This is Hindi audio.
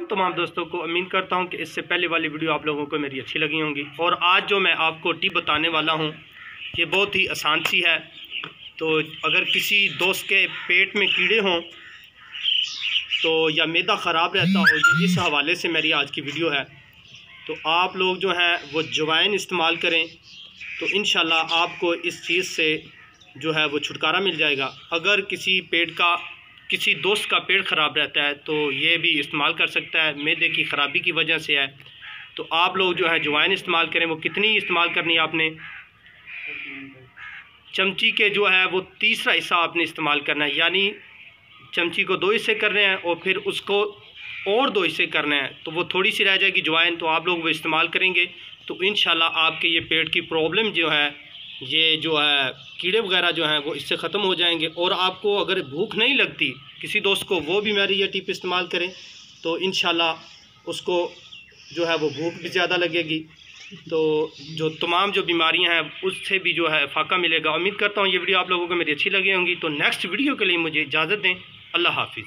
तमाम दोस्तों को। उम्मीद करता हूं कि इससे पहले वाली वीडियो आप लोगों को मेरी अच्छी लगी होंगी। और आज जो मैं आपको टिप बताने वाला हूं ये बहुत ही आसान सी है। तो अगर किसी दोस्त के पेट में कीड़े हों तो या मैदा ख़राब रहता हो, ये इस हवाले से मेरी आज की वीडियो है। तो आप लोग जो हैं वो अजवाइन इस्तेमाल करें तो इंशाल्लाह आपको इस चीज़ से जो है वो छुटकारा मिल जाएगा। अगर किसी दोस्त का पेट ख़राब रहता है तो ये भी इस्तेमाल कर सकता है, मैदे की ख़राबी की वजह से है। तो आप लोग जो है अजवाइन इस्तेमाल करें। वो कितनी इस्तेमाल करनी है आपने, चमची के जो है वो तीसरा हिस्सा आपने इस्तेमाल करना है, यानी चमची को 2 हिस्से करने हैं और फिर उसको और 2 हिस्से करने हैं। तो वो थोड़ी सी रह जाएगी अजवाइन, तो आप लोग वो इस्तेमाल करेंगे तो इंशाल्लाह आपके ये पेट की प्रॉब्लम जो है, ये जो है कीड़े वगैरह जो हैं वो इससे ख़त्म हो जाएंगे। और आपको अगर भूख नहीं लगती किसी दोस्त को, वो भी मेरी ये टिप इस्तेमाल करें तो इंशाल्लाह उसको जो है वो भूख भी ज़्यादा लगेगी। तो जो तमाम जो बीमारियां हैं उससे भी जो है फ़ाका मिलेगा। उम्मीद करता हूँ ये वीडियो आप लोगों को मेरी अच्छी लगी होंगी। तो नेक्स्ट वीडियो के लिए मुझे इजाज़त दें। अल्लाह हाफिज़।